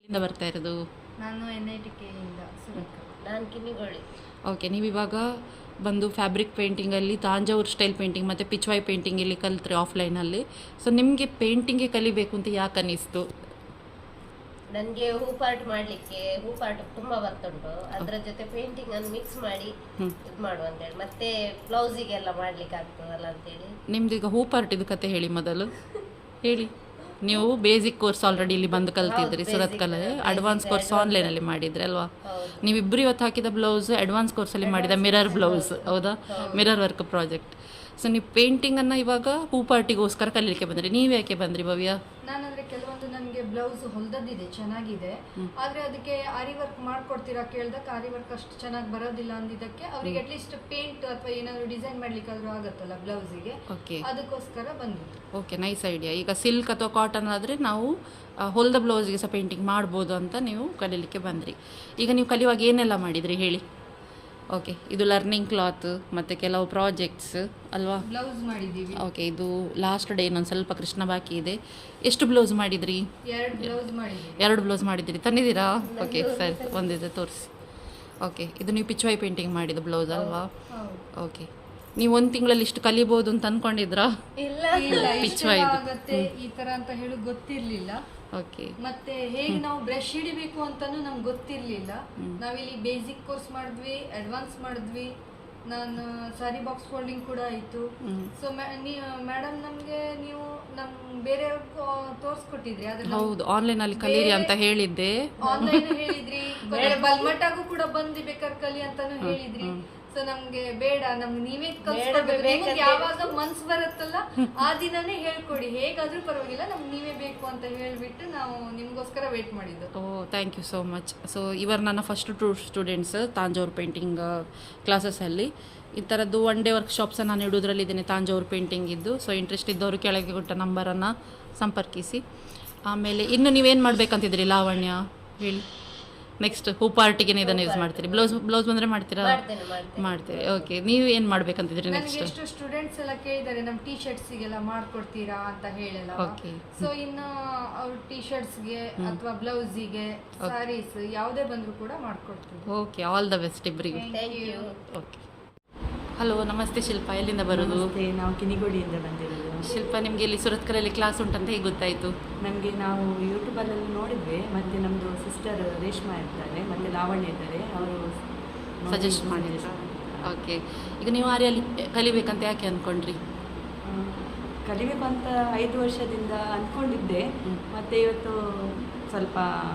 ಇಂದ ಬರ್ತಾ ಇರೋದು? ನಾನು NITKಯಿಂದ ಸುರತ್. ನಾನು ಕಿನ್ನಿಗೋಳಿ. ಓಕೆ, ನೀವಿವಾಗ ಬಂದು ಫ್ಯಾಬ್ರಿಕ್ ಪೇಂಟಿಂಗಲ್ಲಿ ತಾಂಜಾವೂರು ಸ್ಟೈಲ್ ಪೇಂಟಿಂಗ್ ಮತ್ತು ಪಿಚ್ವಾಯ್ ಪೇಂಟಿಂಗ್ ಇಲ್ಲಿ ಕಲಿತ್ರಿ ಆಫ್ಲೈನಲ್ಲಿ. ಸೊ ನಿಮಗೆ ಪೇಂಟಿಂಗೇ ಕಲಿಬೇಕು ಅಂತ ಯಾಕೆ ಅನ್ನಿಸ್ತು? ನನಗೆ ಹೂಪಾರ್ಟ್ ಮಾಡಲಿಕ್ಕೆ ಹೂಪಾರ್ಟ್ ತುಂಬ ಬರ್ತುಂಟು. ಅದರ ಜೊತೆ ಪೇಂಟಿಂಗ್ ಅನ್ನು ಮಿಕ್ಸ್ ಮಾಡಿ ಇದು ಮಾಡುವ ಅಂತೇಳಿ, ಮತ್ತೆ ಬ್ಲೌಸಿಗೆಲ್ಲ ಮಾಡ್ಲಿಕ್ಕೆ ಆಗ್ತದಲ್ಲ ಅಂತೇಳಿ. ನಿಮ್ದು ಈಗ ಹೂ ಪಾರ್ಟಿದು ಕತೆ ಹೇಳಿ ಮೊದಲು ಹೇಳಿ. ನೀವು ಬೇಸಿಕ್ ಕೋರ್ಸ್ ಆಲ್ರೆಡಿ ಇಲ್ಲಿ ಬಂದು ಕಲ್ತಿದ್ರಿ ಸುರತ್ ಕಲೆ, ಅಡ್ವಾನ್ಸ್ ಕೋರ್ಸ್ ಆನ್ಲೈನಲ್ಲಿ ಮಾಡಿದ್ರಿ ಅಲ್ವಾ? ನೀವಿಬ್ಬರು ಇವತ್ತು ಹಾಕಿದ ಬ್ಲೌಸ್ ಅಡ್ವಾನ್ಸ್ ಕೋರ್ಸಲ್ಲಿ ಮಾಡಿದ ಮಿರರ್ ಬ್ಲೌಸ್, ಹೌದಾ? Mirror work project. ಸೊ ನೀವು ಪೇಂಟಿಂಗನ್ನು ಇವಾಗ ಹೂ ಪಾರ್ಟಿಗೋಸ್ಕರ ಕಲೀಲಿಕ್ಕೆ ಬಂದ್ರಿ. ನೀವು ಯಾಕೆ ಬಂದ್ರಿ ಭವ್ಯ? ನಾನಂದ್ರೆ ಕೆಲವೊಂದು ನನಗೆ ಬ್ಲೌಸ್ ಹೊಲ್ದದ್ದಿದೆ, ಚೆನ್ನಾಗಿದೆ, ಆದ್ರೆ ಅದಕ್ಕೆ ಆರಿ ವರ್ಕ್ ಮಾಡ್ಕೊಡ್ತೀರಾ ಕೇಳ್ದಕ್ಕೆ ಆರಿ ವರ್ಕ್ ಅಷ್ಟು ಚೆನ್ನಾಗಿ ಬರೋದಿಲ್ಲ ಅಂದಿದ್ದಕ್ಕೆ ಅವ್ರಿಗೆ ಅಟ್ಲೀಸ್ಟ್ ಪೇಂಟ್ ಅಥವಾ ಏನಾದ್ರು ಡಿಸೈನ್ ಮಾಡ್ಲಿಕ್ಕಾದ್ರೂ ಆಗತ್ತಲ್ಲ ಬ್ಲೌಸಿಗೆ, ಓಕೆ, ಅದಕ್ಕೋಸ್ಕರ ಬಂದಿತ್ತು. Okay, nice idea. ಈಗ ಸಿಲ್ಕ್ ಅಥವಾ ಕಾಟನ್ ಆದರೆ ನಾವು ಹೊಲ್ದ ಬ್ಲೌಸ್ಗೆ ಸಹ ಪೇಂಟಿಂಗ್ ಮಾಡ್ಬೋದು ಅಂತ ನೀವು ಕಲೀಲಿಕ್ಕೆ ಬಂದ್ರಿ. ಈಗ ನೀವು ಕಲಿಯುವಾಗ ಏನೆಲ್ಲ ಮಾಡಿದ್ರಿ ಹೇಳಿ? ಓಕೆ, ಇದು ಲರ್ನಿಂಗ್ ಕ್ಲಾತ್ ಮತ್ತು ಕೆಲವು ಪ್ರಾಜೆಕ್ಟ್ಸ್ ಅಲ್ವಾ? ಬ್ಲೌಸ್ ಮಾಡಿದ್ದೀವಿ. ಓಕೆ, ಇದು ಲಾಸ್ಟ್ ಡೇ ಇನ್ನೊಂದು ಸ್ವಲ್ಪ ಕೃಷ್ಣ ಬಾಕಿ ಇದೆ. ಎಷ್ಟು ಬ್ಲೌಸ್ ಮಾಡಿದ್ರಿ? 2 ಬ್ಲೌಸ್ ಮಾಡಿದ್ದೀವಿ. 2 ಬ್ಲೌಸ್ ಮಾಡಿದ್ದೀರಿ, ತಂದಿದ್ದೀರಾ? ಓಕೆ, ಸರಿ, ಒಂದಿದೆ ತೋರಿಸಿ. ಓಕೆ, ಇದು ನೀವು ಪಿಚ್ವಾಯ್ ಪೇಂಟಿಂಗ್ ಮಾಡಿದ ಬ್ಲೌಸ್ ಅಲ್ವಾ? ಓಕೆ, ನೀವು ಒಂದು ತಿಂಗಳಲ್ಲಿ ಇಷ್ಟು ಕಲಿಬೋದು ಅಂತ ಅಂದ್ಕೊಂಡಿದ್ರಾ? ಇಲ್ಲ, ಪಿಚ್ವಾಯ್ ಆಗತ್ತೆ ಈ ತರ ಅಂತ ಹೇಳಿ ಗೊತ್ತಿರ್ಲಿಲ್ಲ. ಓಕೆ, ಮತ್ತೆ ಹೇಗೆ ನಾವು ಬ್ರಷ್ ಹಿಡಿಬೇಕು ಅಂತಾನು ನಮ್ಗೆ ಗೊತ್ತಿರ್ಲಿಲ್ಲ. ನಾವಿಲ್ಲಿ ಬೇಸಿಕ್ ಕೋರ್ಸ್ ಮಾಡಿದ್ವಿ, ಅಡ್ವಾನ್ಸ್ ಮಾಡಿದ್ವಿ. ನಾನು ಸಾರಿ ಬಾಕ್ಸ್ ಫೋಲ್ಡಿಂಗ್ ಕೂಡ ಆಯ್ತು. ಸೊ ಮೇಡಮ್ ನಮ್ಗೆ ನೀವು ನಮ್ ಬೇರೆಯವ್ರಿಗೆ ತೋರ್ಸ್ಕೊಟ್ಟಿದ್ರಿ. ಹೌದು, ಆನ್ಲೈನ್ ಅಲ್ಲಿ ಕಲೀರಿ ಅಂತ ಹೇಳಿದ್ದೆ. ಆನ್ಲೈನ್ ಹೇಳಿದ್ರಿ, ಬಲ್ಮಠಗೂ ಕೂಡ ಬಂದು ಬೇಕಾದ್ರೆ ಕಲಿ ಅಂತಾನು ಹೇಳಿದ್ರಿ. ಸೊ ನಮ್ಗೆ ಬೇಡ, ನಮ್ಗೆ ನೀವೇ ಕಲ್ಸ್ಕೊಡ್ಬೇಕು, ಯಾವಾಗ ಮನ್ಸು ಬರುತ್ತಲ್ಲ ಆ ದಿನನೇ ಹೇಳ್ಕೊಡಿ, ಹೇಗಾದ್ರೂ ಪರವಾಗಿಲ್ಲ, ನಮ್ಗೆ ನೀವೇ ಬೇಕು ಅಂತ ಹೇಳ್ಬಿಟ್ಟು ನಾವು ನಿಮ್ಗೋಸ್ಕರ ವೇಟ್ ಮಾಡಿದ್ದು. Oh, thank you so much. So ಇವರು ನನ್ನ ಫಸ್ಟ್ 2 ಸ್ಟೂಡೆಂಟ್ಸ್ ತಾಂಜಾವೂರು ಪೇಂಟಿಂಗ್ ಕ್ಲಾಸಸ್ಸಲ್ಲಿ. ಈ ಥರದ್ದು 1 ಡೇ ವರ್ಕ್ಶಾಪ್ಸ್ ನಾನು ಇಡೋದ್ರಲ್ಲಿದ್ದೇನೆ ತಾಂಜಾವೂರು ಪೇಂಟಿಂಗ್ ಇದ್ದು. ಸೊ ಇಂಟ್ರೆಸ್ಟ್ ಇದ್ದವರು ಕೆಳಗೆ ಕೊಟ್ಟ ನಂಬರನ್ನು ಸಂಪರ್ಕಿಸಿ. ಆಮೇಲೆ ಇನ್ನು ನೀವೇನು ಮಾಡಬೇಕಂತಿದ್ರಿ ಲಾವಣ್ಯ ಹೇಳಿ? ನೆಕ್ಸ್ಟ್ ಹೂ ಪಾರ್ಟಿಗೆ ಇದನ್ನು ಯೂಸ್ ಮಾಡ್ತೀರಿ? ಬ್ಲೌಸ್ ಬಂದರೆ ಮಾಡ್ತೀರಾ? ಮಾಡ್ತೀರಿ. ಓಕೆ, ನೀವು ಏನು ಮಾಡ್ಬೇಕಂತಿದ್ರಿ ನೆಕ್ಸ್ಟ್? ಎಷ್ಟು ಸ್ಟೂಡೆಂಟ್ಸ್ ಎಲ್ಲ ಕೇಳಿದ್ದಾರೆ ನಮ್ಮ ಟೀ ಶರ್ಟ್ಸಿಗೆಲ್ಲ ಮಾಡ್ಕೊಡ್ತೀರಾ ಅಂತ ಹೇಳಲ್ಲ. ಓಕೆ, ಸೊ ಇನ್ನು ಅವ್ರ ಟೀ ಶರ್ಟ್ಸ್ಗೆ ಅಥವಾ ಬ್ಲೌಸಿಗೆ ಸ್ಯಾರೀಸ್ ಯಾವುದೇ ಬಂದರೂ ಕೂಡ ಮಾಡ್ಕೊಡ್ತೀವಿ. ಓಕೆ, ಆಲ್ ದ ಬೆಸ್ಟ್ ಇಬ್ಬರಿಗೆ. Thank you. ಓಕೆ, ಹಲೋ, ನಮಸ್ತೆ ಶಿಲ್ಪ, ಎಲ್ಲಿಂದ ಬರೋದು? ನಾವು ಕಿನಿಗೋಡಿಯಿಂದ ಬಂದಿರೋದು. ಶಿಲ್ಪ, ನಿಮಗೆ ಇಲ್ಲಿ ಸುರತ್ ಕಲೆಯಲ್ಲಿ ಕ್ಲಾಸ್ ಉಂಟಂತ ಹೇಗೆ ಗೊತ್ತಾಯಿತು? ನಮಗೆ ನಾವು ಯೂಟ್ಯೂಬಲ್ಲಿ ನೋಡಿದ್ವಿ, ಮತ್ತು ನಮ್ಮದು ಸಿಸ್ಟರ್ ರೇಷ್ಮಾ ಇರ್ತಾರೆ ಮತ್ತು ಲಾವಣ್ಯ ಇದ್ದಾರೆ, ಅವರು ಸಜೆಸ್ಟ್ ಮಾಡಿದ್ರು. ಓಕೆ, ಈಗ ನೀವು ಆರಿಯಲ್ಲಿ ಕಲಿಬೇಕಂತ ಯಾಕೆ ಅಂದ್ಕೊಂಡ್ರಿ? ಕಲಿಬೇಕು ಅಂತ 5 ವರ್ಷದಿಂದ ಅಂದ್ಕೊಂಡಿದ್ದೆ, ಮತ್ತು ಇವತ್ತು ಸ್ವಲ್ಪ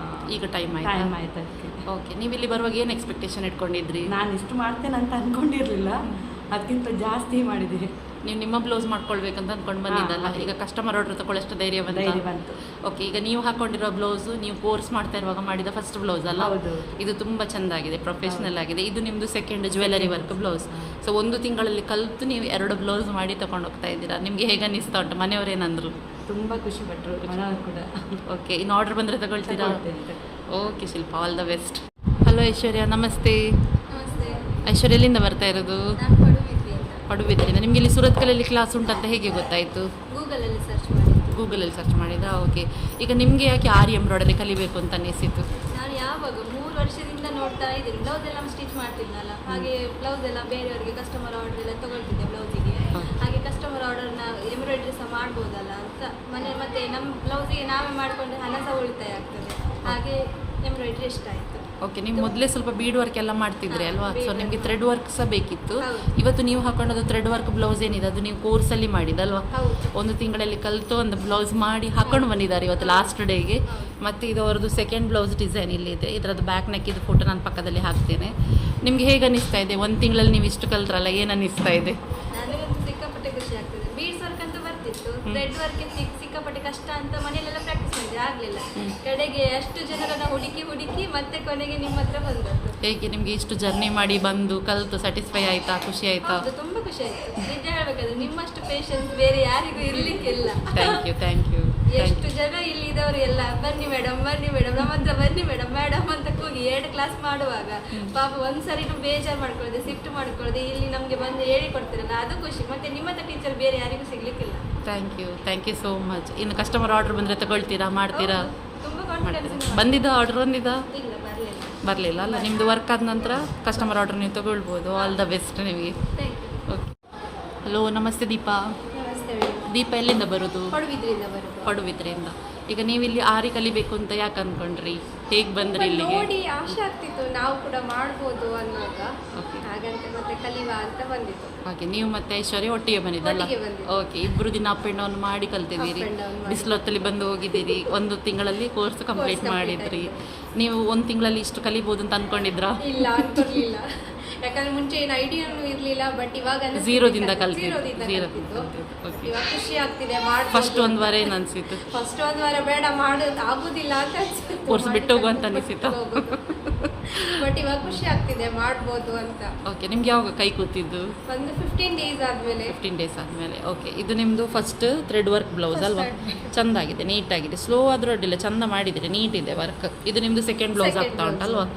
ಈಗ ಟೈಮ್ ಆಯ್ತು ಅದಕ್ಕೆ. ಓಕೆ, ನೀವು ಇಲ್ಲಿ ಬರುವಾಗ ಏನು ಎಕ್ಸ್ಪೆಕ್ಟೇಷನ್ ಇಟ್ಕೊಂಡಿದ್ರಿ? ನಾನು ಇಷ್ಟು ಮಾಡ್ತೇನೆ ಅಂತ ಅಂದ್ಕೊಂಡಿರಲಿಲ್ಲ, ಅದಕ್ಕಿಂತ ಜಾಸ್ತಿ ಮಾಡಿದೆ. ನೀವು ನಿಮ್ಮ ಬ್ಲೌಸ್ ಮಾಡ್ಕೊಳ್ಬೇಕಂತ ಅಂದ್ಕೊಂಡು ಬಂದಿದ್ದಲ್ಲ, ಈಗ ಕಸ್ಟಮರ್ ಆರ್ಡರ್ ತಗೊಳ್ಳೋಷ್ಟು ಧೈರ್ಯ ಬಂತು. ಓಕೆ, ಈಗ ನೀವು ಹಾಕೊಂಡಿರೋ ಬ್ಲೌಸು ನೀವು ಕೋರ್ಸ್ ಮಾಡ್ತಾ ಇರುವಾಗ ಮಾಡಿದ ಫಸ್ಟ್ ಬ್ಲೌಸ್ ಅಲ್ಲ? ಹೌದು. ಇದು ತುಂಬ ಚೆಂದಾಗಿದೆ, ಪ್ರೊಫೆಷನಲ್ ಆಗಿದೆ. ಇದು ನಿಮ್ಮದು second jewellery work blouse. So 1 ತಿಂಗಳಲ್ಲಿ ಕಲಿತು ನೀವು 2 ಬ್ಲೌಸ್ ಮಾಡಿ ತಗೊಂಡು ಹೋಗ್ತಾ ಇದ್ದೀರಾ. ನಿಮಗೆ ಹೇಗೆ ಅನ್ನಿಸ್ತಾ ಉಂಟು? ಮನೆಯವರೇನಂದ್ರು? ತುಂಬ ಖುಷಿ ಪಟ್ಟರು ಮನೆಯವರು ಕೂಡ. ಓಕೆ, ಇನ್ನು ಆರ್ಡರ್ ಬಂದರೆ ತಗೊಳ್ತೀರಾ? Okay Shilpa, all the best. Hello Aishwarya, ನಮಸ್ತೆ. ನಮಸ್ತೆ. ಐಶ್ವರ್ಯ, ಎಲ್ಲಿಂದ ಬರ್ತಾ ಇರೋದು? ನಾನು ಪಡುಬಿದ್ರಿಯಿಂದ. ಪಡುಬಿದ್ರಿಯಿಂದ. ನಿಮಗೆ ಇಲ್ಲಿ ಸುರತ್ ಕಲೆಯಲ್ಲಿ ಕ್ಲಾಸ್ ಉಂಟಂತ ಹೇಗೆ ಗೊತ್ತಾಯಿತು? ಗೂಗಲಲ್ಲಿ ಸರ್ಚ್ ಮಾಡಿದ್ದು. ಗೂಗಲಲ್ಲಿ ಸರ್ಚ್ ಮಾಡಿದ್ರಾ? ಓಕೆ, ಈಗ ನಿಮಗೆ ಯಾಕೆ ಆರಿ ಎಂಬ್ರಾಯ್ಡರಿ ಕಲಿಬೇಕು ಅಂತ ಅನ್ನಿಸಿತು? ನಾನು ಯಾವಾಗ 3 ವರ್ಷದಿಂದ ನೋಡ್ತಾ ಇದ್ದೀನಿ, ಬ್ಲೌಸ್ ಎಲ್ಲ ಸ್ಟಿಚ್ ಮಾಡ್ತಿದ್ನಲ್ಲ, ಹಾಗೆ ಬ್ಲೌಸ್ ಎಲ್ಲ ಬೇರೆಯವರಿಗೆ ಕಸ್ಟಮರ್ ಆರ್ಡರ್ ಎಲ್ಲ ತಗೊಳ್ತಿದ್ದೆ ಬ್ಲೌಸಿಗೆ. ಹಾಗೆ ಕಸ್ಟಮರ್ ಆರ್ಡರ್ನ ಎಂಬ್ರಾಯ್ಡ್ರಿ ಸಹ ಮಾಡ್ಬೋದಲ್ಲ ಅಂತ ಮತ್ತೆ ನಮ್ಮ ಬ್ಲೌಸಿಗೆ ನಾವೇ ಮಾಡಿಕೊಂಡ್ರೆ ಹಣ ಸಹ ಉಳಿತಾಯ ಆಗ್ತದೆ, ಹಾಗೆ ಎಂಬ್ರಾಯ್ಡ್ರಿ ಇಷ್ಟ ಆಯಿತು. ಓಕೆ, ನೀವು ಮೊದಲೇ ಸ್ವಲ್ಪ ಬೀಡ್ ವರ್ಕ್ ಎಲ್ಲ ಮಾಡ್ತಿದ್ರಿ ಅಲ್ವಾ? ಸೊ ನಿಮಗೆ ಥ್ರೆಡ್ ವರ್ಕ್ ಸಹ ಬೇಕಿತ್ತು. ಇವತ್ತು ನೀವು ಹಾಕೊಂಡದ್ದು ಥ್ರೆಡ್ ವರ್ಕ್ ಬ್ಲೌಸ್ ಏನಿದೆ ಅದು ನೀವು ಕೋರ್ಸಲ್ಲಿ ಮಾಡಿದಲ್ವಾ? 1 ತಿಂಗಳಲ್ಲಿ ಕಲಿತು ಒಂದು ಬ್ಲೌಸ್ ಮಾಡಿ ಹಾಕೊಂಡು ಬಂದಿದ್ದಾರೆ ಇವತ್ತು ಲಾಸ್ಟ್ ಡೇಗೆ. ಮತ್ತು ಇದು ಅವ್ರದ್ದು ಸೆಕೆಂಡ್ ಬ್ಲೌಸ್ ಡಿಸೈನ್ ಇಲ್ಲಿದೆ. ಇದರದ್ದು ಬ್ಯಾಕ್ ನೆಕ್ ಇದು ಫೋಟೋ ನಾನು ಪಕ್ಕದಲ್ಲಿ ಹಾಕ್ತೇನೆ. ನಿಮಗೆ ಹೇಗೆ ಅನ್ನಿಸ್ತಾ ಇದೆ? 1 ತಿಂಗಳಲ್ಲಿ ನೀವು ಇಷ್ಟು ಕಲ್ತ್ರಲ್ಲ, ಏನು ಅನ್ನಿಸ್ತಾ ಇದೆ? ನನಗೆ ಸಿಕ್ಕಾಪಟ್ಟೆ ಖುಷಿ ಆಗ್ತದೆ. ಬೀಡ್ಸ್ ವರ್ಕ್ ಅಂತೂ ಬರ್ತಿತ್ತು, ಥ್ರೆಡ್ ವರ್ಕ್ ಸಿಕ್ಕಾಪಟ್ಟೆ ಕಷ್ಟ ಅಂತ ಮನೆಯಲ್ಲೆಲ್ಲ ಪ್ರಾಕ್ಟೀಸ್ ಮಾಡಿದೆ, ಆಗಲಿಲ್ಲ. ಕಡೆಗೆ ಅಷ್ಟು ಜನರನ್ನ ಹುಡುಕಿ ಮತ್ತೆ ಕೊನೆಗೆ ನಿಮ್ಮ ಹತ್ರ ಬಂದದ್ದು. ಹೇಗೆ ನಿಮಗೆ ಇಷ್ಟು ಜರ್ನಿ ಮಾಡಿ ಬಂದು ಕಲಿತು ಸ್ಯಾಟಿಸ್ಫೈ ಆಯಿತಾ? ಖುಷಿ ಆಯಿತಾ? ತುಂಬ ಖುಷಿ ಆಯಿತು. ನಿಜ ಹೇಳಬೇಕಾದ್ರೆ ನಿಮ್ಮಷ್ಟು ಪೇಷನ್ಸ್ ಬೇರೆ ಯಾರಿಗೂ ಇರಲಿಕ್ಕಿಲ್ಲ. Thank you. ಎಷ್ಟು ಜನ ಇಲ್ಲಿ ಇದ್ದವರು ಎಲ್ಲ ಬನ್ನಿ ಮೇಡಮ್ ನಮ್ಮ ಹತ್ರ ಬನ್ನಿ ಮೇಡಮ್ ಅಂತ ಕೂಗಿ 2 ಕ್ಲಾಸ್ ಮಾಡುವಾಗ ಪಾಪ ಒಂದ್ಸರಿನೂ ಬೇಜಾರು ಮಾಡ್ಕೊಳ್ಳದೆ, ಶಿಫ್ಟ್ ಮಾಡ್ಕೊಳ್ಳದೆ ಇಲ್ಲಿ ನಮಗೆ ಬಂದು ಹೇಳಿಕೊಡ್ತೀರಲ್ಲ, ಅದು ಖುಷಿ. ಮತ್ತೆ ನಿಮ್ಮಂಥ ಟೀಚರ್ ಬೇರೆ ಯಾರಿಗೂ ಸಿಗ್ಲಿಕ್ಕಿಲ್ಲ. Thank you so much. ಇನ್ನು ಕಸ್ಟಮರ್ ಆರ್ಡರ್ ಬಂದರೆ ತಗೊಳ್ತೀರಾ, ಮಾಡ್ತೀರಾ? ತುಂಬ ಕಾನ್ಫಿಡೆನ್ಸ್ ಬಂದಿದ್ದ ಆರ್ಡರ್ ಬಂದಿದ್ದ ಇಲ್ಲ ಬರಲಿಲ್ಲ. ಬರಲಿಲ್ಲ ಅಲ್ಲ, ನಿಮ್ಮದು ವರ್ಕ್ ಆದ ನಂತರ ಕಸ್ಟಮರ್ ಆರ್ಡರ್ ನೀವು ತೊಗೊಳ್ಬೋದು. ಆಲ್ ದ ಬೆಸ್ಟ್ ನಿಮಗೆ. Thank you. ಓಕೆ. ಹಲೋ, ನಮಸ್ತೆ ದೀಪಾ. ನಮಸ್ತೆ ಮೇಡಮ್. ದೀಪ ಎಲ್ಲಿಂದ ಬರೋದು? ಪಡುಬಿದ್ರಿಯಿಂದ ಬರೋದು. ಪಡುಬಿದ್ರೆಯಿಂದ. ಈಗ ನೀವು ಇಲ್ಲಿ ಆರಿ ಕಲಿಬೇಕು ಅಂತ ಯಾಕೆ ಅಂದ್ಕೊಂಡ್ರಿ? ಹೇಗೆ ಬಂದ್ರಿ ಇಲ್ಲಿಗೆ? ನೋಡಿ ಆಸೆ ಆಗ್ತಿತ್ತು ನಾವು ಕೂಡ ಮಾಡ್ಬೋದು ಅನ್ನುವಾಗ, ಓಕೆ. ಹಾಗಂತ ಮತ್ತೆ ಕಲಿಯುವ ಅಂತ ಬಂದಿತ್ತು. ಹಾಗೆ ನೀವು ಮತ್ತೆ ಐಶ್ವರ್ಯ ಒಟ್ಟಿಗೆ ಬಂದಿದ್ದಲ್ಲ? ಒಟ್ಟಿಗೆ ಬಂದಿದ್ದು. ಓಕೆ, ಇಬ್ಬರು ದಿನ ಅಪ್ ಆ್ಯಂಡ್ ಡೌನ್ ಮಾಡಿ ಕಲ್ತಿದ್ದೀರಿ. Up and down ಮಾಡಿ. ಬಿಸಿಲು ಹೊತ್ತಲ್ಲಿ ಬಂದು ಹೋಗಿದ್ದೀರಿ. ಒಂದು ತಿಂಗಳಲ್ಲಿ ಕೋರ್ಸ್ ಕಂಪ್ಲೀಟ್ complete ಮಾಡಿದ್ರಿ. ನೀವು ಒಂದು ತಿಂಗಳಲ್ಲಿ ಇಷ್ಟು ಕಲಿಬೋದು ಅಂತ ಅನ್ಕೊಂಡಿದ್ರಾ? ಇಲ್ಲ ಅನ್ಕೊಳ್ಲಿಲ್ಲ. ಯಾಕಂದ್ರೆ ಮುಂಚೆ ಏನು ಐಡಿಯಾನು ಇರ್ಲಿಲ್ಲ, ಬಟ್ ಇವಾಗ ಅನಿಸ್ತಿದೆ ಝೀರೋದಿಂದ ಝೀರೋದಿಂದ ಕಲ್ತಿದ್ದು. ಕಲ್ತಿದ್ದು. ಓಕೆ. ಇವಾಗ ಖುಷಿ ಆಗ್ತಿದೆ ಮಾಡ್ಬೋದು. ಫಸ್ಟ್ ಒಂದು ವಾರ ಏನು ಅನಿಸಿತ್ತು? ಫಸ್ಟ್ ಒಂದು ವಾರ ಬೇಡ ಮಾಡೋದು ಆಗುದಿಲ್ಲ ಅಂತ ಅನ್ಸಿತ್ತು. ಕೋರ್ಸ್ ಬಿಟ್ಟು ಹೋಗು ಅಂತ ಅನಿಸಿತಾ? ಬಟ್ ಇವಾಗ ಖುಷಿ ಆಗ್ತಿದೆ ಮಾಡ್ಬೋದು ಅಂತ. ಓಕೆ, ನಿಮ್ಗೆ ಯಾವಾಗ ಕೈ ಕೂತಿದ್ದು? ಒಂದು 15 ಡೇಸ್ ಆದ್ಮೇಲೆ. 15 ಡೇಸ್ ಆದಮೇಲೆ. ಓಕೆ, ಇದು ನಿಮ್ಮದು ಫಸ್ಟ್ ಥ್ರೆಡ್ ವರ್ಕ್ ಬ್ಲೌಸ್ ಅಲ್ವಾ? ಚೆಂದಾಗಿದೆ, ನೀಟಾಗಿದೆ. ಸ್ಲೋ ಆದರೂ ಅಡ್ಡಿಲ್ಲ, ಚೆಂದ ಮಾಡಿದ್ದೀರಿ, ನೀಟಿದೆ ವರ್ಕ್. ಇದು ನಿಮ್ಮದು ಸೆಕೆಂಡ್ ಬ್ಲೌಸ್ Second ಆಗ್ತಾ blouse. ಉಂಟಲ್ವಾ?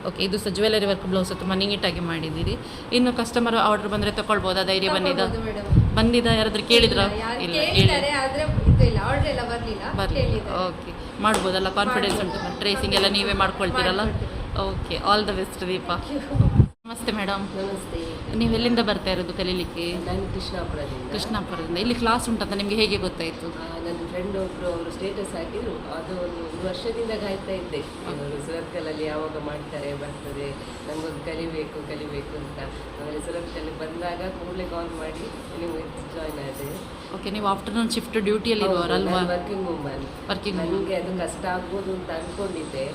ಓಕೆ, ಇದು ಸಹ ಜ್ಯುವೆಲರಿ ವರ್ಕ್ ಬ್ಲೌಸ್ ತುಂಬ ನೀಟಾಗಿ ಮಾಡಿದ್ದೀರಿ. ಇನ್ನು ಕಸ್ಟಮರ್ ಆರ್ಡರ್ ಬಂದರೆ ತಗೊಳ್ಬೋದಾ? ಧೈರ್ಯ ಬಂದಿದ್ದ? ತಗೊಳ್ಬೋದು ಮೇಡಮ್. ಬಂದಿದ್ದ? ಯಾರಾದ್ರೂ ಕೇಳಿದ್ರಾ? ಯಾರು ಇಲ್ಲ, ಕೇಳಿದ್ದಾರೆ ಆದ್ರೆ ಇದು ಇಲ್ಲ, ಆರ್ಡರ್ ಎಲ್ಲ ಬರ್ಲಿಲ್ಲ. ಬರಲಿ. ಕೇಳಿದ್ದಾರೆ. ಓಕೆ, ಮಾಡ್ಬೋದಲ್ಲ? ಕಾನ್ಫಿಡೆನ್ಸ್ ಉಂಟು. ಟ್ರೇಸಿಂಗ್ ಎಲ್ಲ ನೀವೇ ಮಾಡ್ಕೊಳ್ತೀರಲ್ಲ? Okay, all the best Deepa. ನಮಸ್ತೆ ಮೇಡಮ್. ನಮಸ್ತೆ, ನೀವು ಎಲ್ಲಿಂದ ಬರ್ತಾ ಇರೋದು ಕಲೀಲಿಕ್ಕೆ? ನಾನು ಕೃಷ್ಣಾಪುರದಿಂದ. ಕೃಷ್ಣಾಪುರದಿಂದ. ಇಲ್ಲಿ ಕ್ಲಾಸ್ ಉಂಟಂತ ನಿಮಗೆ ಹೇಗೆ ಗೊತ್ತಾಯಿತು? ನನ್ನ ಫ್ರೆಂಡ್ ಒಬ್ಬರು ಅವರು ಸ್ಟೇಟಸ್ ಹಾಕಿದ್ರು. ಅದು ಒಂದು ವರ್ಷದಿಂದ ಕಾಯ್ತಾ ಇದ್ದೆ, ಅವರು ಸರ್ಕಲಲ್ಲಿ ಯಾವಾಗ ಮಾಡ್ತಾರೆ ಬರ್ತದೆ, ನನಗೊಂದು ಕಲಿಬೇಕು ಅಂತ. ಆಮೇಲೆ ಸರ್ಕಲ್ಲಿ ಬಂದಾಗ ಕೂಡಲೇ ಕಾಲ್ ಮಾಡಿ ನೀವು ಜಾಯ್ನ್ ಆದೆ. ಓಕೆ, ನೀವು ಆಫ್ಟರ್ನೂನ್ ಶಿಫ್ಟ್ ಡ್ಯೂಟಿಯಲ್ಲಿ ಇರುವವರಲ್ವಾ? Working woman. ವರ್ಕಿಂಗ್ ನನಗೆ ಅದು ಕಷ್ಟ ಆಗ್ಬೋದು ಅಂತ ಅಂದ್ಕೊಂಡಿದ್ದೆ.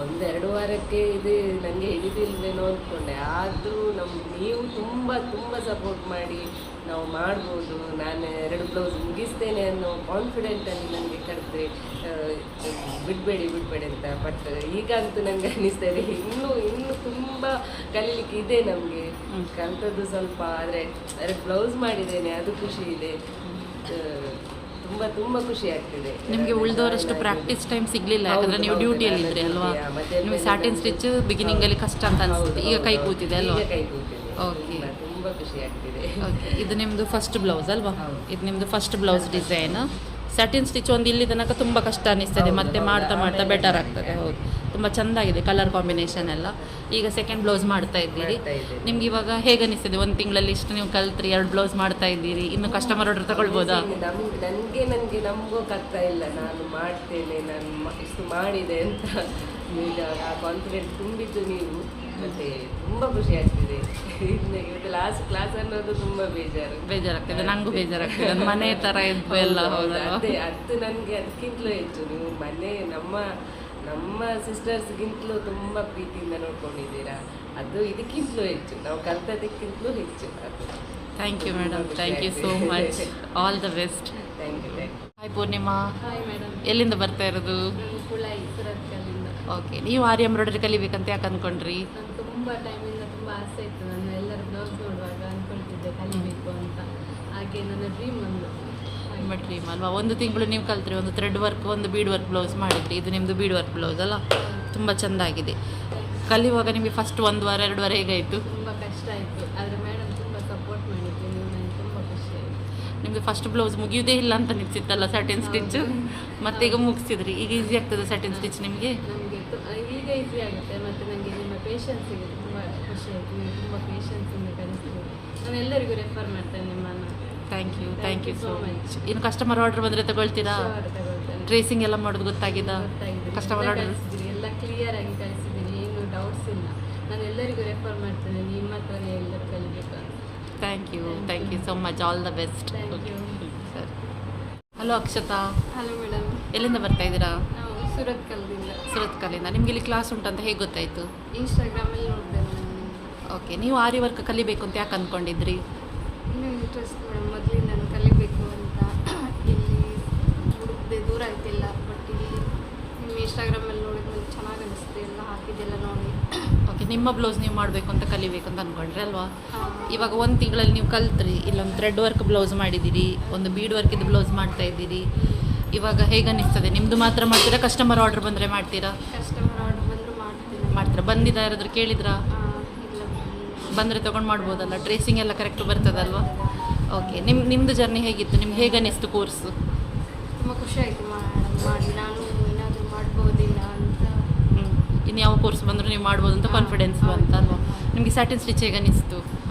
ಒಂದೆರಡು ವಾರಕ್ಕೆ ಇದು ನನಗೆ ಹಿಡಿದಿಲ್ವೇನೋ ಅಂದ್ಕೊಂಡೆ. ಆದರೂ ನೀವು ತುಂಬ ಸಪೋರ್ಟ್ ಮಾಡಿ ನಾವು ಮಾಡ್ಬೋದು, ನಾನು 2 ಬ್ಲೌಸ್ ಮುಗಿಸ್ತೇನೆ ಅನ್ನೋ ಕಾನ್ಫಿಡೆಂಟಲ್ಲಿ ನನಗೆ ಕರೆದ್ರೆ ಬಿಡಬೇಡಿ ಅಂತ. ಬಟ್ ಈಗಂತೂ ನನಗೆ ಅನ್ನಿಸ್ತಾ ಇದೆ ಇನ್ನೂ ತುಂಬ ಕಲೀಲಿಕ್ಕೆ ಇದೆ ನಮಗೆ. ಕಲ್ತದ್ದು ಸ್ವಲ್ಪ, ಆದರೆ 2 ಬ್ಲೌಸ್ ಮಾಡಿದ್ದೇನೆ, ಅದು ಖುಷಿ ಇದೆ. ತುಂಬ ಖುಷಿ ಆಗ್ತಿದೆ. ನಿಮಗೆ ಉಳಿದವರಷ್ಟು ಪ್ರಾಕ್ಟೀಸ್ ಟೈಮ್ ಸಿಗಲಿಲ್ಲ, ಯಾಕಂದರೆ ನೀವು ಡ್ಯೂಟಿಯಲ್ಲಿ ಇದ್ರಿ ಅಲ್ವಾ? ನೀವು ಸ್ಯಾಟಿನ್ ಸ್ಟಿಚ್ ಬಿಗಿನಿಂಗಲ್ಲಿ ಕಷ್ಟ ಅಂತ ಅನಿಸುತ್ತೆ, ಈಗ ಕೈ ಕೂತಿದೆ ಅಲ್ವಾ? ಓಕೆ, ತುಂಬ ಖುಷಿ ಆಗ್ತಿದೆ. ಓಕೆ. ಇದು ನಿಮ್ಮದು ಫಸ್ಟ್ ಬ್ಲೌಸ್ ಅಲ್ವಾ? ಇದು ನಿಮ್ಮದು first blouse design. Satin stitch ಒಂದು ಇಲ್ಲಿ ತನಕ ತುಂಬ ಕಷ್ಟ ಅನ್ನಿಸ್ತದೆ, ಮತ್ತೆ ಮಾಡ್ತಾ ಬೆಟರ್ ಆಗ್ತದೆ. ಹೌದು, ತುಂಬ ಚೆಂದಾಗಿದೆ ಕಲರ್ ಕಾಂಬಿನೇಷನ್ ಎಲ್ಲ. ಈಗ ಸೆಕೆಂಡ್ ಬ್ಲೌಸ್ ಮಾಡ್ತಾ ಇದ್ದೀರಿ. ನಿಮ್ಗೆ ಇವಾಗ ಹೇಗೆ ಅನ್ನಿಸ್ತದೆ? ಒಂದು ತಿಂಗಳಲ್ಲಿ ಇಷ್ಟು ನೀವು ಕಲ್ತ್ರಿ, 2 ಬ್ಲೌಸ್ ಮಾಡ್ತಾ ಇದ್ದೀರಿ, ಇನ್ನು ಕಸ್ಟಮರ್ ಆರ್ಡರ್ ತಗೊಳ್ಬೋದಾ? ನನಗೆ ನಂಬೋಕ್ಕಾಗ್ತಾ ಇಲ್ಲ, ನಾನು ಮಾಡ್ತೇನೆ, ನಾನು ಇಷ್ಟು ಮಾಡಿದೆ ಅಂತ. ಈಗ ಆ ಕಾನ್ಫಿಡೆಂಟ್ ತುಂಬಿದ್ದು ನೀವು, ಮತ್ತೆ ತುಂಬ ಖುಷಿ ಆಗ್ತಿದೆ. ಇವತ್ತು ಲಾಸ್ಟ್ ಕ್ಲಾಸ್ ಅನ್ನೋದು ತುಂಬ ಬೇಜಾರಾಗ್ತದೆ. ನನಗೂ ಬೇಜಾರಾಗ್ತದೆ, ನನ್ನ ಮನೆ ಥರ ಇದ್ದು ಎಲ್ಲ. ಹೌದಲ್ವಾ? ಅದು ನನಗೆ ಅದಕ್ಕಿಂತಲೂ ಹೆಚ್ಚು ನೀವು ಮನೆ ನಮ್ಮ ಸಿಸ್ಟರ್ಸ್ಗಿಂತಲೂ ತುಂಬ ಪ್ರೀತಿಯಿಂದ ನೋಡ್ಕೊಂಡಿದ್ದೀರಾ. ಅದು ಇದಕ್ಕಿಂತಲೂ ಹೆಚ್ಚು, ನಾವು ಕಲ್ತದಕ್ಕಿಂತಲೂ ಹೆಚ್ಚು. ಅದು thank you madam, thank you so much. All the best. Thank you. Hi Poornima, hi madam. ಎಲ್ಲಿಂದ ಬರ್ತಾ ಇರೋದು? ನಾನು ಕುಳಾಯಿ ಸುರತ್ಕಲ್ಲಿಂದ. ಓಕೆ, ನೀವು ಆರಿ ಎಂಬ್ರಾಯ್ಡರಿ ಕಲಿಬೇಕಂತ ಯಾಕೆ ಅಂದ್ಕೊಂಡ್ರಿ? ನಾನು ತುಂಬ ಟೈಮಿಂದ ತುಂಬ ಆಸೆ ಇತ್ತು. ನಾನು ಎಲ್ಲರ ಬ್ಲೌಸ್ ನೋಡುವಾಗ ಅಂದ್ಕೊಳ್ತಿದ್ದೆ ಕಲಿಬೇಕು ಅಂತ. ಹಾಗೆ ನನ್ನ ಡ್ರೀಮ್ ಒಂದು. ನಿಮ್ಮ ಡ್ರೀಮ್ ಅಲ್ವಾ? ಒಂದು ತಿಂಗಳು ನೀವು ಕಲ್ತ್ರಿ, ಒಂದು ಥ್ರೆಡ್ ವರ್ಕ್, ಒಂದು ಬೀಡ್ ವರ್ಕ್ ಬ್ಲೌಸ್ ಮಾಡಿದ್ರಿ. ಇದು ನಿಮ್ಮದು ಬೀಡ್ ವರ್ಕ್ ಬ್ಲೌಸ್ ಅಲ್ಲ? ತುಂಬ ಚೆಂದಾಗಿದೆ. ಕಲಿಯುವಾಗ ನಿಮಗೆ ಫಸ್ಟ್ 1 ವಾರ 2 ವಾರ ಹೇಗಾಯಿತು? ತುಂಬ ಕಷ್ಟ ಆಯಿತು, ಆದರೆ ಮೇಡಮ್ ತುಂಬ ಸಪೋರ್ಟ್ ಮಾಡಿದ್ವಿ ನೀವು, ನನಗೆ ತುಂಬ ಖುಷಿ ಆಯಿತು. ನಿಮ್ಮದು ಫಸ್ಟ್ ಬ್ಲೌಸ್ ಮುಗಿಯೋದೇ ಇಲ್ಲ ಅಂತ ನಿಲ್ಸಿತ್ತಲ್ಲ ಸ್ಯಾಟಿನ್ ಸ್ಟಿಚ್, ಮತ್ತೆ ಈಗ ಮುಗಿಸಿದ್ರಿ. ಈಗ ಈಸಿ ಆಗ್ತದೆ ಸ್ಯಾಟಿನ್ ಸ್ಟಿಚ್ ನಿಮಗೆ? ನಮಗೆ ಈಗ ಈಸಿ ಆಗುತ್ತೆ. ಮತ್ತು ನನಗೆ ನಿಮ್ಮ ಪೇಷನ್ಸಿಗೆ ತುಂಬ ಖುಷಿ ಆಯಿತು. ನೀವು ತುಂಬ ಪೇಷನ್ಸಿಂದ ಕಲಿಸ್ತೀವಿ. ನಾನು ಎಲ್ಲರಿಗೂ ರೆಫರ್ ಮಾಡ್ತೇನೆ ನಿಮ್ಮನ್ನು. Thank you so much. ಇನ್ನು ಕಸ್ಟಮರ್ ಆರ್ಡರ್ ಬಂದರೆ ತಗೊಳ್ತೀರಾ? Sure, ತಗೊಳ್ತೇನೆ. ಟ್ರೇಸಿಂಗ್ ಎಲ್ಲ ಮಾಡೋದು ಗೊತ್ತಾಗಿದ್ದ? ಕಸ್ಟಮರ್ ಆರ್ಡರ್ ಕಳಿಸಿದ್ರಿ, ಎಲ್ಲ ಕ್ಲಿಯರ್ ಆಗಿ ಕಳಿಸಿದ್ದೀನಿ, ಏನು ಡೌಟ್ಸ್ ಇಲ್ಲ. ನಾನು ಎಲ್ಲರಿಗೂ ರೆಫರ್ ಮಾಡ್ತೇನೆ, ನಿಮ್ಮ ಹತ್ರನೇ ಎಲ್ಲರೂ ಕಲಿಬೇಕು ಅಂತ. Thank you so much. All the best. Thank you. ಸರಿ. Hello Akshata, hello madam. ಎಲ್ಲಿಂದ ಬರ್ತಾ ಇದ್ದೀರಾ? ನಾವು ಸುರತ್ಕಲ್ದಿಂದ. ಸುರತ್ಕಲ್ಲಿಂದ. ನಿಮಗೆ ಇಲ್ಲಿ ಕ್ಲಾಸ್ ಉಂಟಂತ ಹೇಗೆ ಗೊತ್ತಾಯಿತು? ಇನ್ಸ್ಟಾಗ್ರಾಮಲ್ಲಿ ನೋಡಿದೆ ನಾನು. ಓಕೆ, ನೀವು ಆರಿ ವರ್ಕ್ ಕಲಿಬೇಕು ಅಂತ ಯಾಕೆ ಅಂದ್ಕೊಂಡಿದ್ರಿ? ಇನ್ನೂ ಇಂಟ್ರೆಸ್ಟ್ ಮೇಡಮ್, ಮೊದಲಿಂದ ನಾನು ಕಲಿಬೇಕು ಅಂತ. ಇಲ್ಲಿ ಹುಡುಕದೆ ದೂರ ಆಯ್ತಿಲ್ಲ, ಬಟ್ ಇಲ್ಲಿ ನಿಮ್ಮ ಇನ್ಸ್ಟಾಗ್ರಾಮಲ್ಲಿ ನೋಡಿದ್ಮೇಲೆ ಚೆನ್ನಾಗಿ ಅನಿಸ್ತು, ಎಲ್ಲ ಹಾಕಿದ್ದೆಲ್ಲ ನೋಡಿ. ಓಕೆ, ನಿಮ್ಮ ಬ್ಲೌಸ್ ನೀವು ಮಾಡಬೇಕು ಅಂತ ಕಲಿಬೇಕು ಅಂತ ಅಂದ್ಕೊಂಡ್ರಿ ಅಲ್ವಾ? ಹಾಂ. ಇವಾಗ 1 ತಿಂಗಳಲ್ಲಿ ನೀವು ಕಲ್ತ್ರಿ, ಇಲ್ಲೊಂದು ಥ್ರೆಡ್ ವರ್ಕ್ ಬ್ಲೌಸ್ ಮಾಡಿದ್ದೀರಿ, ಒಂದು ಬೀಡ್ ವರ್ಕಿದ್ದು ಬ್ಲೌಸ್ ಮಾಡ್ತಾ ಇದ್ದೀರಿ. ಇವಾಗ ಹೇಗೆ ಅನ್ನಿಸ್ತದೆ? ನಿಮ್ಮದು ಮಾತ್ರ ಮಾಡ್ತೀರಾ, ಕಸ್ಟಮರ್ ಆರ್ಡರ್ ಬಂದರೆ ಮಾಡ್ತೀರಾ? ಕಸ್ಟಮರ್ ಆರ್ಡರ್ ಬಂದರೂ ಮಾಡ್ತೀನಿ. ಮಾಡ್ತೀರಾ? ಬಂದಿದ್ದ ಯಾರಾದರೂ ಕೇಳಿದ್ರಾ? ಇಲ್ಲ ಬಂದರೆ ತೊಗೊಂಡು ಮಾಡ್ಬೋದಲ್ಲ? ಟ್ರೇಸಿಂಗ್ ಎಲ್ಲ ಕರೆಕ್ಟ್ ಬರ್ತದಲ್ವಾ? ಓಕೆ, ನಿಮ್ಮದು ಜರ್ನಿ ಹೇಗಿತ್ತು? ನಿಮ್ಗೆ ಹೇಗೆ ಅನ್ನಿಸ್ತು ಕೋರ್ಸು? ತುಂಬ ಖುಷಿ ಆಯಿತು ಮಾಡಿ. ನಾನು ಏನಾದರೂ ಮಾಡ್ಬೋದೇನೋ ಕೋರ್ಸ್ ಬಂದರೂ ನೀವು ಮಾಡ್ಬೋದು ಅಂತ ಕಾನ್ಫಿಡೆನ್ಸ್ ಬಂತಲ್ವಾ? ನಿಮಗೆ ಸ್ಯಾಟಿನ್ ಸ್ಟಿಚ್ ಹೇಗೆ ಅನಿಸ್ತು?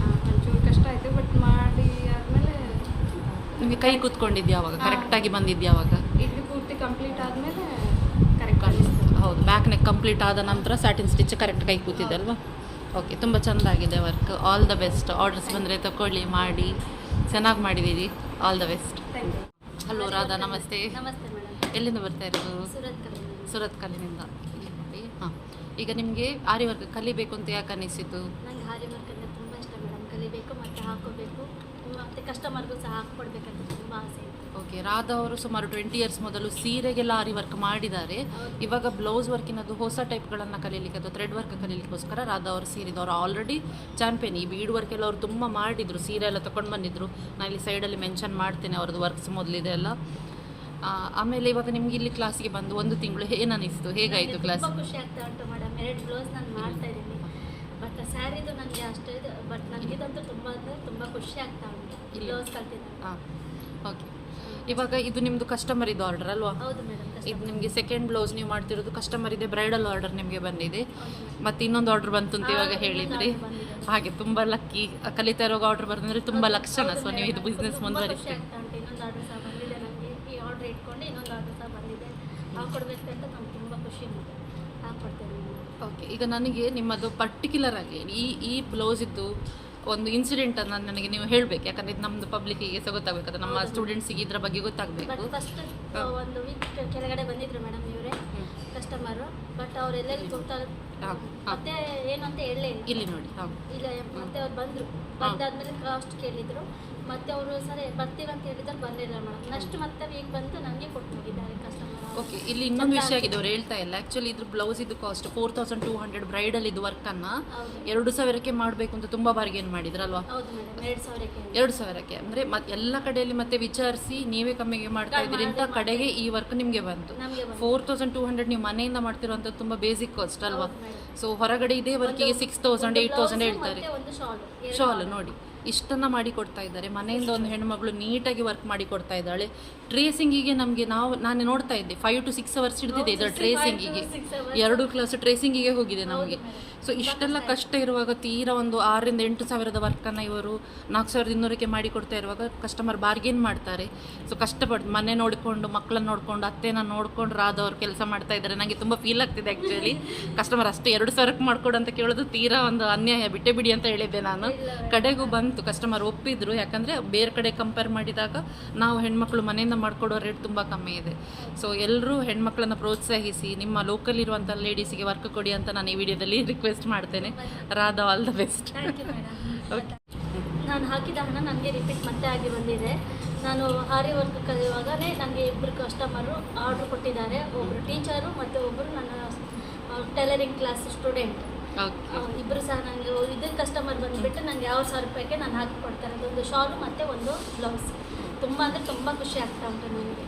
ಒಂಚೂರು ಕಷ್ಟ ಆಯಿತು, ಬಟ್ ಮಾಡಿ ಆದಮೇಲೆ ನಿಮಗೆ ಕೈ ಕೂತ್ಕೊಂಡಿದ್ದು ಯಾವಾಗ? ಕರೆಕ್ಟಾಗಿ ಬಂದಿದ್ದು ಯಾವಾಗ? ಇದು ಪೂರ್ತಿ ಕಂಪ್ಲೀಟ್ ಆದಮೇಲೆ ಕರೆಕ್ಟ್ ಅನಿಸ್ತು. ಹೌದು, ಬ್ಯಾಕ್ ನೆಕ್ ಕಂಪ್ಲೀಟ್ ಆದ ನಂತರ ಸ್ಯಾಟಿನ್ ಸ್ಟಿಚ್ ಕರೆಕ್ಟ್ ಕೈ ಕೂತಿದೆ ಅಲ್ವಾ? ಓಕೆ, ತುಂಬ ಚೆಂದಾಗಿದೆ work. All the best. Orders ಬಂದರೆ ತಗೊಳ್ಳಿ, ಮಾಡಿ, ಚೆನ್ನಾಗಿ ಮಾಡಿದ್ದೀರಿ. All the best. Thank you. Hello Radha, ನಮಸ್ತೆ. ನಮಸ್ತೆ ಮೇಡಮ್. ಎಲ್ಲಿಂದ ಬರ್ತಾ ಇರೋದು? ಸೂರತ್ ಕಡೆ. ಸೂರತ್ ಕಲ್ಲಿನಿಂದ. ಹಾಂ, ಈಗ ನಿಮಗೆ ಆರಿ ವರ್ಕ್ ಕಲಿಬೇಕು ಅಂತ ಯಾಕೆ ಅನಿಸಿತು? ನಂಗೆ ಹಾರಿ ವರ್ಕ್ ಅಂದರೆ ತುಂಬ ಇಷ್ಟ ಮೇಡಮ್. ಕಲಿಬೇಕು ಮತ್ತು ಹಾಕೋಬೇಕು, ಮತ್ತು ಕಸ್ಟಮರ್ಗೂ ಸಹ ಹಾಕ್ಕೊಡ್ಬೇಕಂತ ತುಂಬ ಆಸೆ ಇದೆ. ಓಕೆ, ರಾಧಾ ಅವರು ಸುಮಾರು 20 ಇಯರ್ಸ್ ಮೊದಲು ಸೀರೆಗೆಲ್ಲ ಆರಿ ವರ್ಕ್ ಮಾಡಿದ್ದಾರೆ. ಇವಾಗ ಬ್ಲೌಸ್ ವರ್ಕಿನದು ಹೊಸ ಟೈಪ್ಗಳನ್ನು ಕಲೀಲಿಕ್ಕೆ ಅಥವಾ ಥ್ರೆಡ್ ವರ್ಕ್ ಕಲೀಲಿಕ್ಕೋಸ್ಕರ ರಾಧಾ ಅವರು ಸೇರಿದವರು. Already champion. ಈ ಬೀಡ್ ವರ್ಕ್ ಎಲ್ಲ ಅವರು ತುಂಬ ಮಾಡಿದರು, ಸೀರೆ ಎಲ್ಲ ತೊಗೊಂಡು ಬಂದಿದ್ದರು. ನಾನು ಇಲ್ಲಿ ಸೈಡಲ್ಲಿ ಮೆನ್ಷನ್ ಮಾಡ್ತೇನೆ ಅವ್ರದ್ದು ವರ್ಕ್ಸ್ ಮೊದಲಿದೆ ಎಲ್ಲ. ಆಮೇಲೆ ಇವಾಗ ನಿಮ್ಗೆ ಇಲ್ಲಿ ಕ್ಲಾಸಿಗೆ ಬಂದು 1 ತಿಂಗಳು ಏನು ಅನಿಸ್ತು? ಹೇಗಾಯಿತು ಕ್ಲಾಸ್? ತುಂಬ ಖುಷಿ ಆಗ್ತಾ ಉಂಟು ಮೇಡಮ್. 2 ಬ್ಲೌಸ್ ನಾನು ಮಾಡ್ತಾ ಇದ್ದೀನಿ, ಬಟ್ ಸ್ಯಾರಿದು ನನಗೆ ಅಷ್ಟೇ ಇದೆ. ಬಟ್ ನನಗಿದಂತೂ ತುಂಬ ಅಂದರೆ ತುಂಬ ಖುಷಿ ಆಗ್ತಾ ಉಂಟು ಈ ಬ್ಲೌಸ್ ಕಲ್ತಿದ್ದೆ. ಹಾಂ, ಓಕೆ. ಇವಾಗ ಇದು ನಿಮ್ಮದು ಕಸ್ಟಮರ್ ಇದು ಆರ್ಡರ್ ಅಲ್ವಾ? ಹೌದು ಮೇಡಮ್. ಇದು ನಿಮಗೆ ಸೆಕೆಂಡ್ ಬ್ಲೌಸ್ ನೀವು ಮಾಡ್ತಿರೋದು ಕಸ್ಟಮರ್ ಇದೆ, ಬ್ರೈಡಲ್ ಆರ್ಡರ್ ನಿಮಗೆ ಬಂದಿದೆ. ಮತ್ತು ಇನ್ನೊಂದು ಆರ್ಡರ್ ಬಂತು ಅಂತ ಇವಾಗ ಹೇಳಿದ್ರಿ. ಹಾಗೆ ತುಂಬ ಲಕ್ಕಿ. ಕಲಿತಾ ಇರುವಾಗ ಆರ್ಡರ್ ಬರ್ತಂದ್ರೆ ತುಂಬ ಲಕ್ಷಣ. ಸೊ ನೀವು ಇದು ಬಿಸ್ನೆಸ್ ಮುಂದುವರಿಸ್ತೀವಿ. ಆಗ್ತಾ ಉಂಟು. ಇನ್ನೊಂದು ಆರ್ಡರ್ ಸಹ ಬಂದಿದೆ ನನಗೆ. ಈ ಆರ್ಡರ್ ಇಟ್ಕೊಂಡು ಇನ್ನೊಂದು ಆರ್ಡರ್ ಸಹ ಬಂದಿದೆ. ಹಾಕ್ಕೊಡ್ಬೇಕು ಅಂತ ನಂಗೆ ತುಂಬ ಖುಷಿ ಉಂಟು. ಹಾಕ್ಕೊಡ್ತೇನೆ. ಓಕೆ, ಈಗ ನನಗೆ ನಿಮ್ಮದು ಪರ್ಟಿಕ್ಯುಲರ್ ಆಗಿ ಈ ಬ್ಲೌಸಿದ್ದು ಒಂದು ಇನ್ಸಿಡೆಂಟನ್ನು ನನಗೆ ನೀವು ಹೇಳಬೇಕು. ಯಾಕಂದರೆ ಇದು ನಮ್ಮದು ಪಬ್ಲಿಕ್ಕಿಗೆ ಸಹ ಗೊತ್ತಾಗಬೇಕು, ನಮ್ಮ ಸ್ಟೂಡೆಂಟ್ಸಿಗೆ ಇದರ ಬಗ್ಗೆ ಗೊತ್ತಾಗಬೇಕು. ಬಟ್ ಫಸ್ಟ್ ಒಂದು ವೀಕ್ ಕೆಳಗಡೆ ಬಂದಿದ್ರು ಮೇಡಮ್ ಇವರೇ ಕಸ್ಟಮರು. ಬಟ್ ಅವರೆಲ್ಲೆಲ್ಲಿ ಗೊತ್ತಾಗ ಮತ್ತೆ ಏನು ಅಂತ ಹೇಳಲೇ ಇಲ್ಲಿ ನೋಡಿ. ಹಾಂ, ಇಲ್ಲ. ಮತ್ತೆ ಅವ್ರು ಬಂದರು. ಬಂದಾದ್ಮೇಲೆ ಕಾಸ್ಟ್ ಕೇಳಿದರು. ಮತ್ತೆ ಅವರು ಸರಿ ಬರ್ತೀರಂತ ಹೇಳಿದ್ರೆ ಬರಲಿಲ್ಲ ಮೇಡಮ್. ನೆಕ್ಸ್ಟ್ ಮತ್ತೆ ವೀಕ್ ಬಂದು ನನಗೆ ಕೊಟ್ಟು ಹೋಗಿದ್ದಾರೆ ಕಸ್ಟಮರ್. ಓಕೆ, ಇಲ್ಲಿ ಇನ್ನೊಂದು ವಿಷಯ ಆಗಿದೆ, ಅವ್ರು ಹೇಳ್ತಾ ಇಲ್ಲ. ಆ್ಯಕ್ಚುಲಿ ಇದ್ರ ಬ್ಲೌಸ್ ಇದು ಕಾಸ್ಟ್ 4200 ಬ್ರೈಡಲ್ ಇದು ವರ್ಕನ್ನು 2000ಕ್ಕೆ ಮಾಡಬೇಕು ಅಂತ ತುಂಬ ಬಾರ್ಗೇನ್ ಮಾಡಿದ್ರಲ್ವಾ? ಹೌದು ಮೇಡಮ್. 2000ಕ್ಕೆ 2000ಕ್ಕೆ ಅಂದರೆ ಎಲ್ಲ ಕಡೆಯಲ್ಲಿ ಮತ್ತೆ ವಿಚಾರಿಸಿ ನೀವೇ ಕಮ್ಮಿಗೆ ಮಾಡ್ತಾ ಇದ್ದೀರಿ ಅಂತ ಕಡೆಗೆ ಈ ವರ್ಕ್ ನಿಮಗೆ ಬಂತು. 4200 ನೀವು ಮನೆಯಿಂದ ಮಾಡ್ತಿರೋಂಥದ್ದು ತುಂಬ ಬೇಸಿಕ್ ಕಾಸ್ಟ್ ಅಲ್ವಾ? ಸೊ ಹೊರಗಡೆ ಇದೇ ವರ್ಕಿಗೆ 6000 8000 ಹೇಳ್ತಾರೆ. ಒಂದು ಶಾಲು ನೋಡಿ ಇಷ್ಟನ್ನು ಮಾಡಿ ಕೊಡ್ತಾ ಇದ್ದಾರೆ. ಮನೆಯಿಂದ ಒಂದು ಹೆಣ್ಮಗಳು ನೀಟಾಗಿ ವರ್ಕ್ ಮಾಡಿ ಕೊಡ್ತಾ ಇದ್ದಾಳೆ. ಟ್ರೇಸಿಂಗಿಗೆ ನಮಗೆ ನಾನು ನೋಡ್ತಾ ಇದ್ದೆ 5 to 6 ಅವರ್ಸ್ ಹಿಡಿದಿದೆ ಇದರ ಟ್ರೇಸಿಂಗಿಗೆ. 2 ಕ್ಲಾಸ್ ಟ್ರೇಸಿಂಗಿಗೆ ಹೋಗಿದೆ ನಮಗೆ. ಸೊ ಇಷ್ಟೆಲ್ಲ ಕಷ್ಟ ಇರುವಾಗ ತೀರಾ ಒಂದು 6,000 to 8,000 ವರ್ಕನ್ನು ಇವರು 4200ಕ್ಕೆ ಮಾಡಿ ಕೊಡ್ತಾ ಇರುವಾಗ ಕಸ್ಟಮರ್ ಬಾರ್ಗೇನ್ ಮಾಡ್ತಾರೆ. ಸೊ ಕಷ್ಟಪಟ್ಟು ಮನೆ ನೋಡಿಕೊಂಡು ಮಕ್ಕಳನ್ನ ನೋಡಿಕೊಂಡು ಅತ್ತೆನ ನೋಡ್ಕೊಂಡು ರಾಧವ್ರು ಕೆಲಸ ಮಾಡ್ತಾ ಇದ್ದಾರೆ. ನನಗೆ ತುಂಬ ಫೀಲ್ ಆಗ್ತಿದೆ ಆ್ಯಕ್ಚುಲಿ. ಕಸ್ಟಮರ್ ಅಷ್ಟೇ 2000ಕ್ಕೆ ಮಾಡಿಕೊಡು ಅಂತ ಕೇಳೋದು ತೀರಾ ಒಂದು ಅನ್ಯಾಯ, ಬಿಟ್ಟೇ ಬಿಡಿ ಅಂತ ಹೇಳಿದ್ದೆ ನಾನು. ಕಡೆಗೂ ಬಂತು, ಕಸ್ಟಮರ್ ಒಪ್ಪಿದ್ರು. ಯಾಕಂದರೆ ಬೇರೆ ಕಡೆ ಕಂಪೇರ್ ಮಾಡಿದಾಗ ನಾವು ಹೆಣ್ಮಕ್ಳು ಮನೆಯಿಂದ ಮಾಡಿಕೊಡೋ ರೇಟ್ ತುಂಬ ಕಮ್ಮಿ ಇದೆ. ಸೊ ಎಲ್ಲರೂ ಹೆಣ್ಮಕ್ಳನ್ನ ಪ್ರೋತ್ಸಾಹಿಸಿ ನಿಮ್ಮ ಲೋಕಲ್ ಇರುವಂಥ ಲೇಡೀಸಿಗೆ ವರ್ಕ್ ಕೊಡಿ ಅಂತ ನಾನು ಈ ವಿಡಿಯೋದಲ್ಲಿ ರಿಕ್ವೆಸ್ಟ್ ಮಾಡ್ತೇನೆ. Radha, all the best. Thank you madam. ನಾನು ಹಾಕಿದ ಹಣ ನನಗೆ ರಿಪೀಟ್ ಮತ್ತೆ ಆಗಿ ಬಂದಿದೆ. ನಾನು ಆರಿ ವರ್ಕ್ ಕಲಿಯುವಾಗಲೇ ನನಗೆ 2 ಕಸ್ಟಮರು ಆರ್ಡ್ರ್ ಕೊಟ್ಟಿದ್ದಾರೆ. ಒಬ್ಬರು ಟೀಚರು ಮತ್ತು ಒಬ್ಬರು ನನ್ನ ಟೈಲರಿಂಗ್ ಕ್ಲಾಸ್ ಸ್ಟೂಡೆಂಟ್. ಇಬ್ಬರು ಸಹ ನನಗೆ ಇದು ಕಸ್ಟಮರ್ ಬಂದುಬಿಟ್ಟು ನನಗೆ 2,000 ರೂಪಾಯಿಗೆ ನಾನು ಹಾಕಿ ಕೊಡ್ತಾರೆ. ಒಂದು ಶಾಲು ಮತ್ತು ಒಂದು ಬ್ಲೌಸ್. ತುಂಬ ಅಂದರೆ ತುಂಬ ಖುಷಿ ಆಗ್ತಾ ಉಂಟು ನನಗೆ.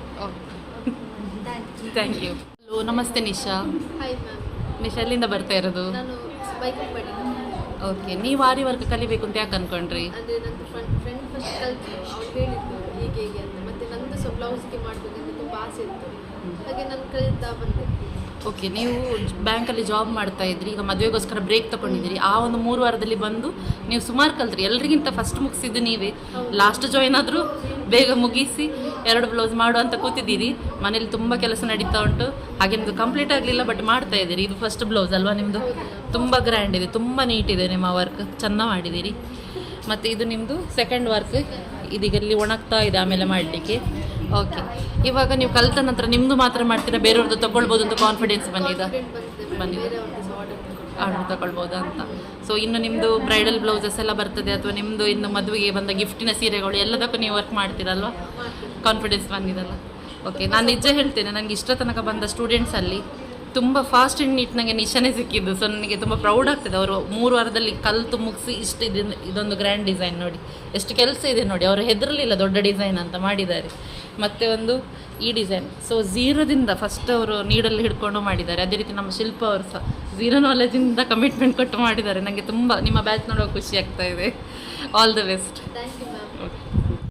Thank you. ಹಲೋ, ನಮಸ್ತೆ ನಿಶಾ. Hi ma'am. ನಿಶಾ ಎಲ್ಲಿಂದ ಬರ್ತಾ ಇರೋದು? ನಾನು ಬೈಕಲ್ಲಿ ಮಾಡಿ. ಓಕೆ, ನೀವು ಆರಿ ವರ್ಕ್ ಕಲಿಬೇಕು ಅಂತ ಯಾಕೆ ಅಂದ್ಕೊಂಡ್ರಿ? ಅಂದರೆ ನನ್ನ ಫ್ರೆಂಡ್ ಫಸ್ಟ್ ಕಲಿತು, ಅವ್ರು ಹೇಳಿದ್ದು ಹೀಗೆ ಅಂತ. ಮತ್ತು ನಂದು ಸಹ ಬ್ಲೌಸ್ಗೆ ಮಾಡಬೇಕಂತ ತುಂಬ ಆಸೆ ಇತ್ತು. ಹಾಗೆ ನಾನು ಕಲಿತಾ ಬಂದೆ. ಓಕೆ, ನೀವು ಬ್ಯಾಂಕಲ್ಲಿ ಜಾಬ್ ಮಾಡ್ತಾ ಇದ್ರಿ, ಈಗ ಮದುವೆಗೋಸ್ಕರ ಬ್ರೇಕ್ ತೊಗೊಂಡಿದ್ದೀರಿ. ಆ ಒಂದು 3 ವಾರದಲ್ಲಿ ಬಂದು ನೀವು ಸುಮಾರು ಕಲ್ತ್ರಿ. ಎಲ್ರಿಗಿಂತ ಫಸ್ಟ್ ಮುಗಿಸಿದ್ದು ನೀವೇ. ಲಾಸ್ಟ್ ಜಾಯ್ನ್ ಆದರೂ ಬೇಗ ಮುಗಿಸಿ 2 ಬ್ಲೌಸ್ ಮಾಡು ಅಂತ ಕೂತಿದ್ದೀರಿ. ಮನೇಲಿ ತುಂಬ ಕೆಲಸ ನಡೀತಾ ಉಂಟು. ಹಾಗೆ ನಿಮ್ಮದು ಕಂಪ್ಲೀಟ್ ಆಗಲಿಲ್ಲ, ಬಟ್ ಮಾಡ್ತಾ ಇದ್ದೀರಿ. ಇದು ಫಸ್ಟ್ ಬ್ಲೌಸ್ ಅಲ್ವಾ ನಿಮ್ಮದು? ತುಂಬ ಗ್ರ್ಯಾಂಡ್ ಇದೆ, ತುಂಬ ನೀಟ್ ಇದೆ ನಿಮ್ಮ ವರ್ಕ್, ಚೆನ್ನಾಗಿ ಮಾಡಿದ್ದೀರಿ. ಮತ್ತು ಇದು ನಿಮ್ಮದು ಸೆಕೆಂಡ್ ವರ್ಕ್. ಇದೀಗ ಇಲ್ಲಿ ಒಣಗ್ತಾ ಇದೆ ಆಮೇಲೆ ಮಾಡಲಿಕ್ಕೆ. ಓಕೆ, ಇವಾಗ ನೀವು ಕಲಿತ ನಂತರ ನಿಮ್ಮದು ಮಾತ್ರ ಮಾಡ್ತೀರಾ, ಬೇರೆಯವ್ರದ್ದು ತೊಗೊಳ್ಬೋದು ಅಂತ ಕಾನ್ಫಿಡೆನ್ಸ್ ಬಂದಿದೆ? ಆರ್ಡರ್ ತಗೊಳ್ಬೋದಾ ಅಂತ. ಸೊ ಇನ್ನು ನಿಮ್ಮದು ಬ್ರೈಡಲ್ ಬ್ಲೌಸಸ್ ಎಲ್ಲ ಬರ್ತದೆ, ಅಥವಾ ನಿಮ್ಮದು ಇನ್ನು ಮದುವೆಗೆ ಬಂದ ಗಿಫ್ಟಿನ ಸೀರೆಗಳು ಎಲ್ಲದಕ್ಕೂ ನೀವು ವರ್ಕ್ ಮಾಡ್ತೀರಲ್ವ? ಕಾನ್ಫಿಡೆನ್ಸ್ ಬಂದಿದಲ್ಲ? ಓಕೆ, ನಾನು ನಿಜ ಹೇಳ್ತೇನೆ, ನನಗೆ ಇಷ್ಟ ತನಕ ಬಂದ ಸ್ಟೂಡೆಂಟ್ಸಲ್ಲಿ ತುಂಬ ಫಾಸ್ಟ್ ಆ್ಯಂಡ್ ನೀಟ್ ನನಗೆ ನಿಶಾನೇ ಸಿಕ್ಕಿದ್ದು. ಸೊ ನನಗೆ ತುಂಬ ಪ್ರೌಡ್ ಆಗ್ತದೆ. ಅವರು 3 ವಾರದಲ್ಲಿ ಕಲಿತು ಮುಗಿಸಿ ಇದೊಂದು ಗ್ರ್ಯಾಂಡ್ ಡಿಸೈನ್ ನೋಡಿ, ಎಷ್ಟು ಕೆಲಸ ಇದೆ ನೋಡಿ. ಅವರು ಹೆದರಲಿಲ್ಲ ದೊಡ್ಡ ಡಿಸೈನ್ ಅಂತ ಮಾಡಿದ್ದಾರೆ. ಮತ್ತು ಒಂದು ಈ ಡಿಸೈನ್, ಸೊ ಝೀರೋದಿಂದ ಫಸ್ಟ್ ಅವರು ನೀಡಲ್ಲಿ ಹಿಡ್ಕೊಂಡು ಮಾಡಿದ್ದಾರೆ. ಅದೇ ರೀತಿ ನಮ್ಮ ಶಿಲ್ಪ ಅವರು ಸಹ ಝೀರೋ ನಾಲೆಜಿಂದ ಕಮಿಟ್ಮೆಂಟ್ ಕೊಟ್ಟು ಮಾಡಿದ್ದಾರೆ. ನನಗೆ ತುಂಬ ನಿಮ್ಮ ಬ್ಯಾಚ್ ನೋಡೋ ಖುಷಿ ಆಗ್ತಾ ಇದೆ. All the best. Thank you.